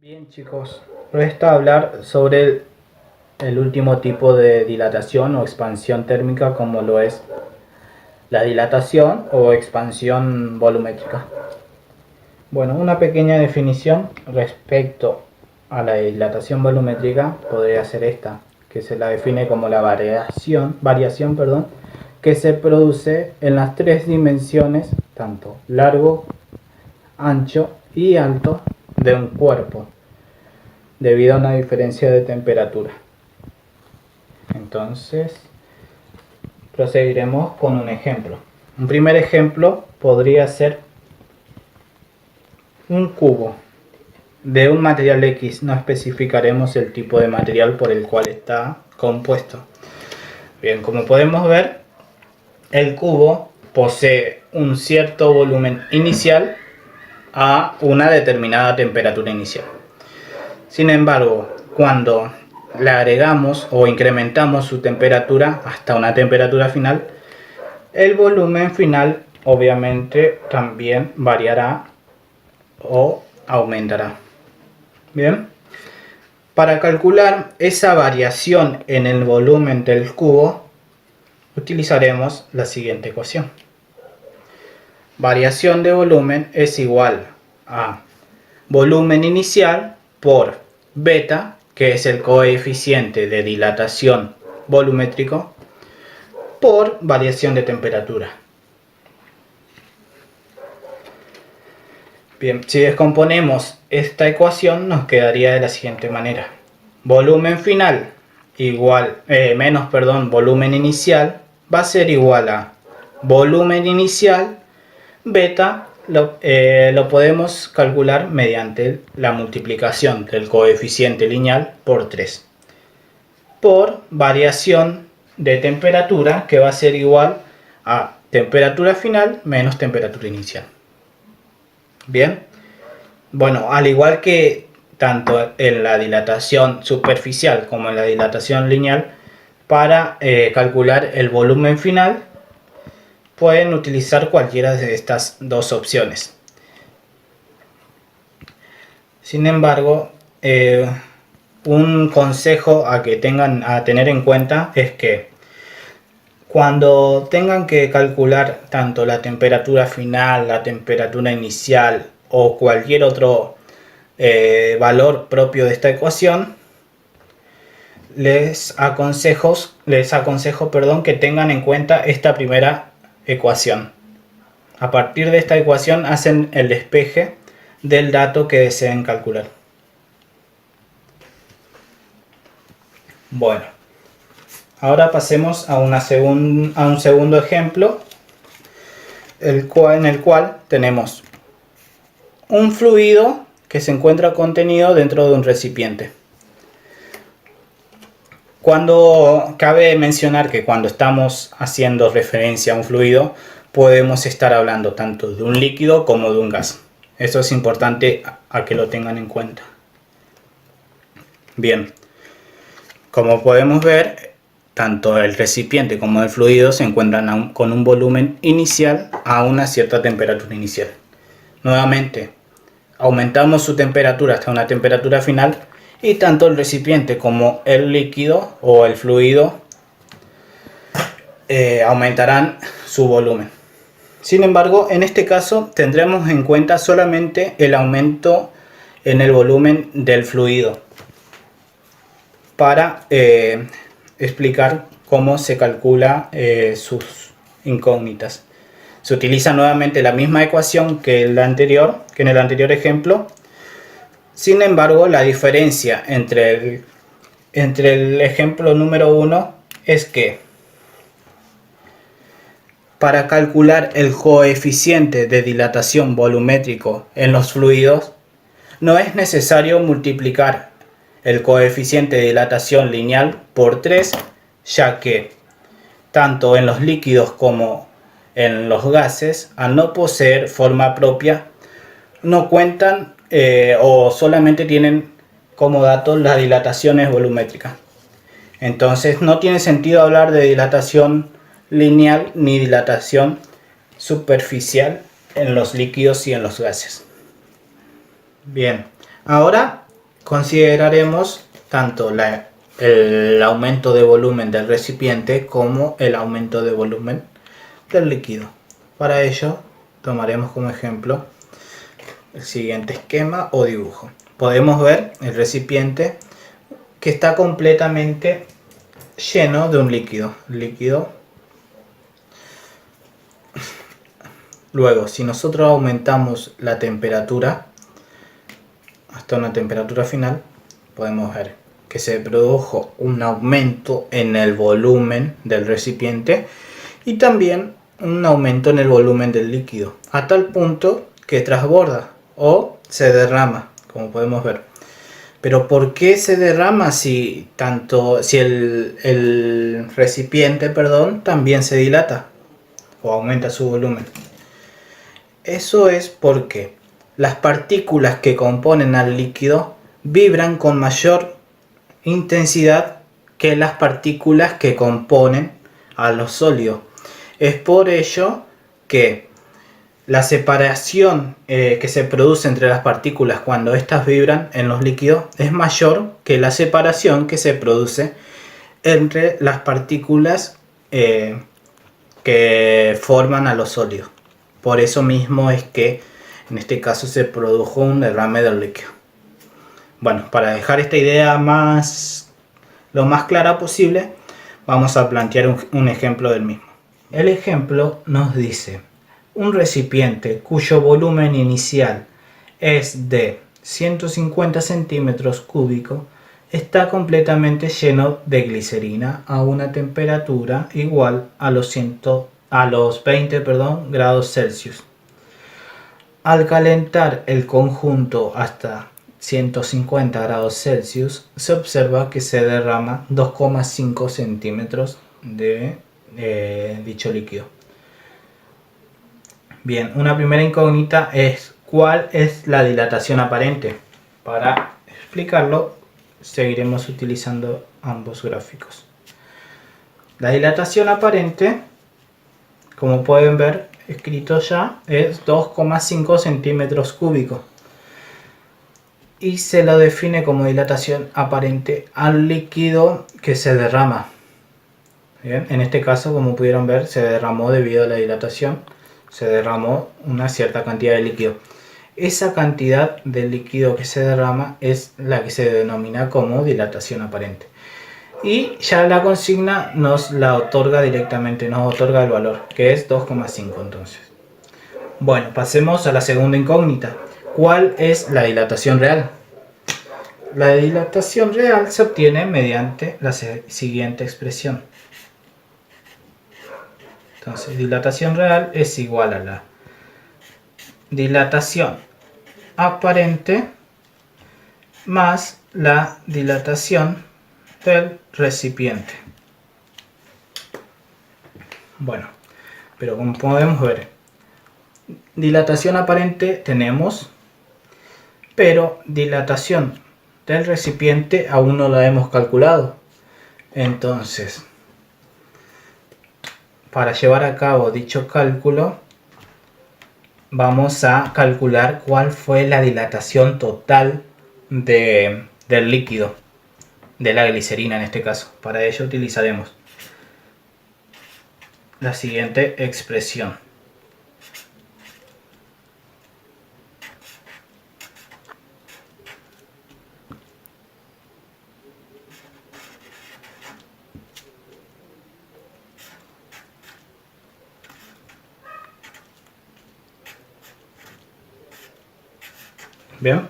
Bien chicos, resta hablar sobre el último tipo de dilatación o expansión térmica, como lo es la dilatación o expansión volumétrica. Bueno, una pequeña definición respecto a la dilatación volumétrica podría ser esta, que se la define como la variación que se produce en las tres dimensiones, tanto largo, ancho y alto, de un cuerpo, debido a una diferencia de temperatura. Entonces, proseguiremos con un ejemplo. Un primer ejemplo podría ser un cubo de un material X. No especificaremos el tipo de material por el cual está compuesto. Bien, como podemos ver, el cubo posee un cierto volumen inicial a una determinada temperatura inicial. Sin embargo, cuando le agregamos o incrementamos su temperatura hasta una temperatura final, el volumen final obviamente también variará o aumentará. Bien, para calcular esa variación en el volumen del cubo, utilizaremos la siguiente ecuación. Variación de volumen es igual a volumen inicial por beta, que es el coeficiente de dilatación volumétrico, por variación de temperatura. Bien, si descomponemos esta ecuación nos quedaría de la siguiente manera. Volumen final volumen inicial va a ser igual a volumen inicial beta. Lo podemos calcular mediante la multiplicación del coeficiente lineal por 3 por variación de temperatura, que va a ser igual a temperatura final menos temperatura inicial. Bien, bueno, al igual que tanto en la dilatación superficial como en la dilatación lineal, para calcular el volumen final pueden utilizar cualquiera de estas dos opciones. Sin embargo, un consejo a tener en cuenta es que cuando tengan que calcular tanto la temperatura final, la temperatura inicial o cualquier otro valor propio de esta ecuación, les aconsejo que tengan en cuenta esta primera ecuación. A partir de esta ecuación hacen el despeje del dato que deseen calcular. Bueno, ahora pasemos a un segundo ejemplo, en el cual tenemos un fluido que se encuentra contenido dentro de un recipiente. Cabe mencionar que cuando estamos haciendo referencia a un fluido, podemos estar hablando tanto de un líquido como de un gas. Eso es importante a que lo tengan en cuenta. Bien, como podemos ver, tanto el recipiente como el fluido se encuentran con un volumen inicial a una cierta temperatura inicial. Nuevamente, aumentamos su temperatura hasta una temperatura final y tanto el recipiente como el líquido o el fluido aumentarán su volumen. Sin embargo, en este caso tendremos en cuenta solamente el aumento en el volumen del fluido para explicar cómo se calcula sus incógnitas. Se utiliza nuevamente la misma ecuación que en el anterior ejemplo. Sin embargo, la diferencia entre el ejemplo número 1 es que para calcular el coeficiente de dilatación volumétrico en los fluidos no es necesario multiplicar el coeficiente de dilatación lineal por 3, ya que tanto en los líquidos como en los gases, al no poseer forma propia, no cuentan o solamente tienen como datos las dilataciones volumétricas. Entonces no tiene sentido hablar de dilatación lineal ni dilatación superficial en los líquidos y en los gases. Bien, ahora consideraremos tanto el aumento de volumen del recipiente como el aumento de volumen del líquido. Para ello tomaremos como ejemplo el siguiente esquema o dibujo. Podemos ver el recipiente que está completamente lleno de un líquido. Luego, si nosotros aumentamos la temperatura hasta una temperatura final, podemos ver que se produjo un aumento en el volumen del recipiente y también un aumento en el volumen del líquido, a tal punto que transborda o se derrama, como podemos ver. Pero ¿por qué se derrama si el recipiente, también se dilata o aumenta su volumen? Eso es porque las partículas que componen al líquido vibran con mayor intensidad que las partículas que componen a los sólidos. Es por ello que la separación que se produce entre las partículas cuando éstas vibran en los líquidos es mayor que la separación que se produce entre las partículas que forman a los sólidos. Por eso mismo es que en este caso se produjo un derrame del líquido. Bueno, para dejar esta idea lo más clara posible, vamos a plantear un ejemplo del mismo. El ejemplo nos dice: un recipiente cuyo volumen inicial es de 150 centímetros cúbicos está completamente lleno de glicerina a una temperatura igual a los 20 grados Celsius. Al calentar el conjunto hasta 150 grados Celsius, se observa que se derrama 2,5 centímetros de dicho líquido. Bien, una primera incógnita es: ¿cuál es la dilatación aparente? Para explicarlo, seguiremos utilizando ambos gráficos. La dilatación aparente, como pueden ver escrito ya, es 2,5 centímetros cúbicos. Y se lo define como dilatación aparente al líquido que se derrama. Bien, en este caso, como pudieron ver, se derramó debido a la dilatación. Se derramó una cierta cantidad de líquido. Esa cantidad de líquido que se derrama es la que se denomina como dilatación aparente. Y ya la consigna nos la otorga directamente, nos otorga el valor, que es 2,5 entonces. Bueno, pasemos a la segunda incógnita. ¿Cuál es la dilatación real? La dilatación real se obtiene mediante la siguiente expresión. Entonces, dilatación real es igual a la dilatación aparente más la dilatación del recipiente. Bueno, pero como podemos ver, dilatación aparente tenemos, pero dilatación del recipiente aún no la hemos calculado. Entonces, para llevar a cabo dicho cálculo, vamos a calcular cuál fue la dilatación total del líquido, de la glicerina en este caso. Para ello utilizaremos la siguiente expresión. Bien,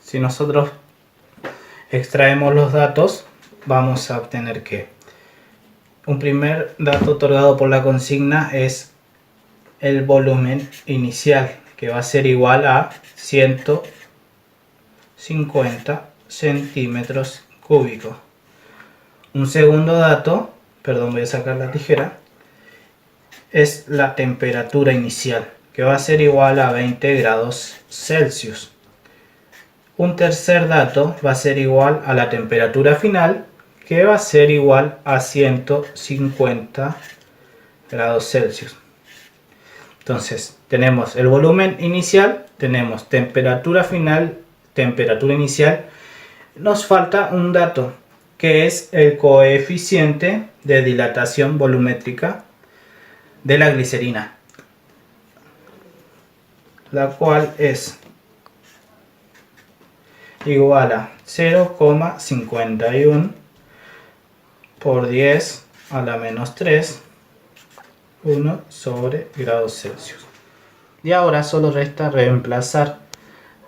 si nosotros extraemos los datos, vamos a obtener que un primer dato otorgado por la consigna es el volumen inicial, que va a ser igual a 150 centímetros cúbicos. Un segundo dato, perdón, voy a sacar la tijera, es la temperatura inicial, que va a ser igual a 20 grados Celsius. Un tercer dato va a ser igual a la temperatura final, que va a ser igual a 150 grados Celsius. Entonces tenemos el volumen inicial, tenemos temperatura final, temperatura inicial. Nos falta un dato que es el coeficiente de dilatación volumétrica de la glicerina, la cual es igual a 0,51 por 10 a la menos 3, 1 sobre grados Celsius. Y ahora solo resta reemplazar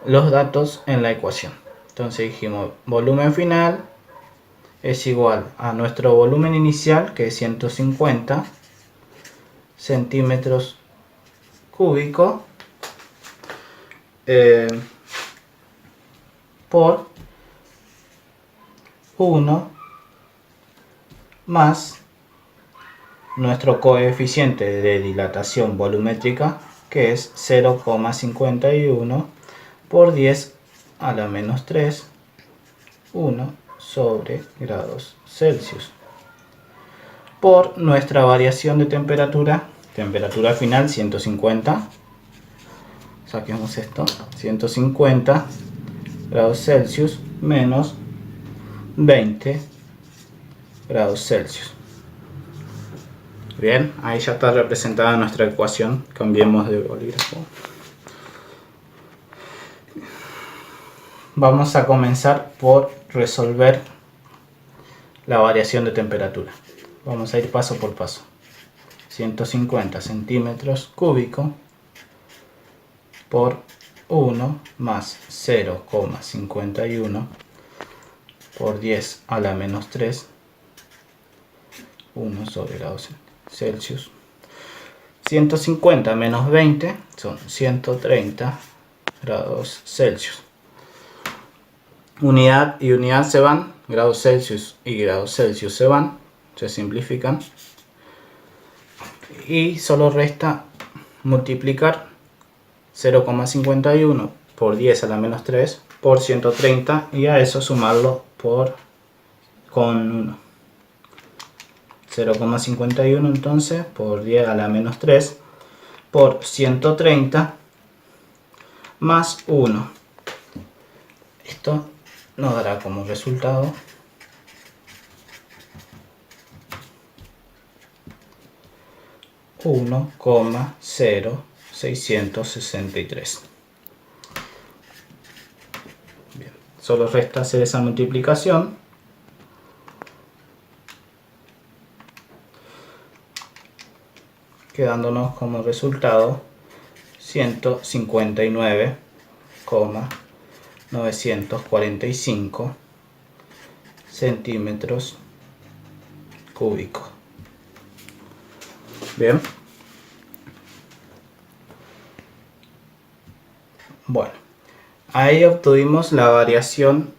los datos en la ecuación. Entonces dijimos volumen final es igual a nuestro volumen inicial, que es 150 centímetros cúbicos por 1 más nuestro coeficiente de dilatación volumétrica, que es 0,51 por 10 a la menos 3, 1 sobre grados Celsius, por nuestra variación de temperatura, temperatura final 150, saquemos esto, 150 grados Celsius menos 20 grados Celsius. Bien, ahí ya está representada nuestra ecuación. Cambiemos de bolígrafo. Vamos a comenzar por resolver la variación de temperatura. Vamos a ir paso por paso. 150 centímetros cúbicos por 1 más 0,51 por 10 a la menos 3, 1 sobre grados Celsius. 150 menos 20 son 130 grados Celsius. Unidad y unidad se van, grados Celsius y grados Celsius se van, se simplifican. Y solo resta multiplicar 0,51 por 10 a la menos 3 por 130 y a eso sumarlo con 1. 0,51 entonces por 10 a la menos 3 por 130 más 1. Esto nos dará como resultado 1,0663. Bien, solo resta hacer esa multiplicación. Quedándonos como resultado 159,945 centímetros cúbicos. Bien. Bueno, ahí obtuvimos la variación,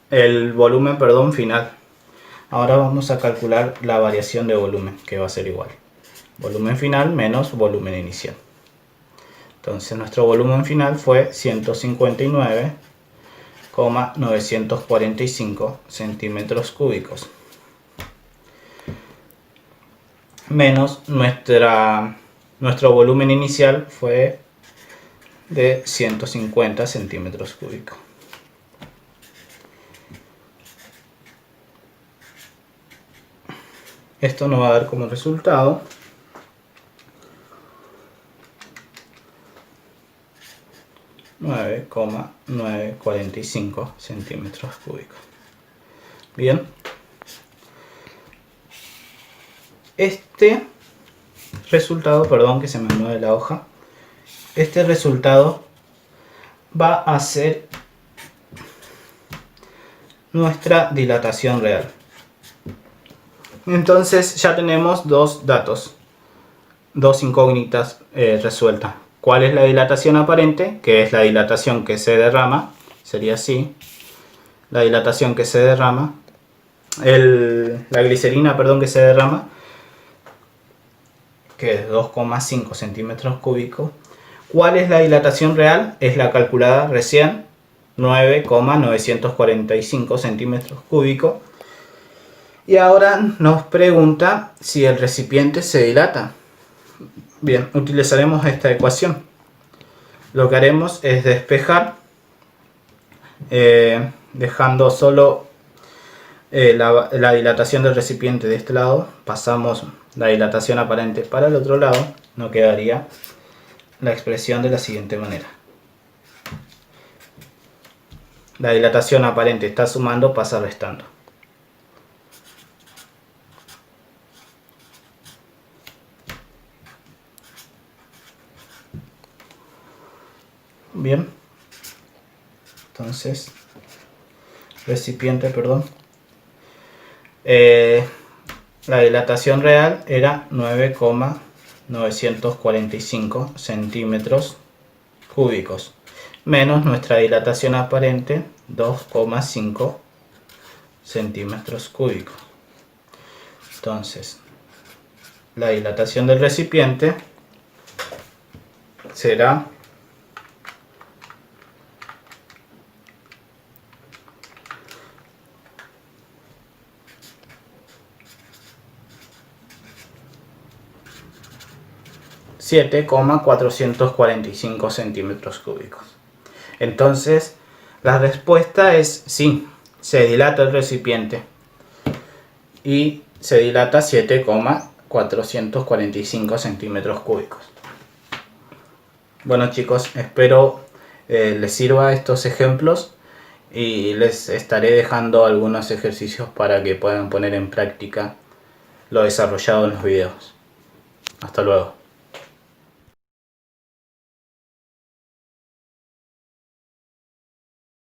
el volumen, perdón, final. Ahora vamos a calcular la variación de volumen, que va a ser igual. Volumen final menos volumen inicial. Entonces nuestro volumen final fue 159,945 centímetros cúbicos. Menos nuestro volumen inicial fue de 150 centímetros cúbicos. Esto nos va a dar como resultado 9,945 centímetros cúbicos. Bien. Este resultado, perdón que se me mueve la hoja, este resultado va a ser nuestra dilatación real. Entonces ya tenemos dos datos, dos incógnitas resueltas. ¿Cuál es la dilatación aparente? Que es la dilatación que se derrama, sería así, la dilatación que se derrama, la glicerina, perdón, que se derrama, que es 2,5 centímetros cúbicos. ¿Cuál es la dilatación real? Es la calculada recién, 9,945 centímetros cúbicos. Y ahora nos pregunta si el recipiente se dilata. Bien, utilizaremos esta ecuación. Lo que haremos es despejar, dejando solo la dilatación del recipiente de este lado. Pasamos la dilatación aparente para el otro lado. Nos quedaría la expresión de la siguiente manera. La dilatación aparente está sumando, pasa restando. Bien, entonces recipiente, perdón, la dilatación real era 9,945 centímetros cúbicos menos nuestra dilatación aparente 2,5 centímetros cúbicos. Entonces la dilatación del recipiente será 7,445 centímetros cúbicos. Entonces, la respuesta es sí, se dilata el recipiente y se dilata 7,445 centímetros cúbicos. Bueno chicos, espero les sirva estos ejemplos y les estaré dejando algunos ejercicios para que puedan poner en práctica lo desarrollado en los videos. Hasta luego.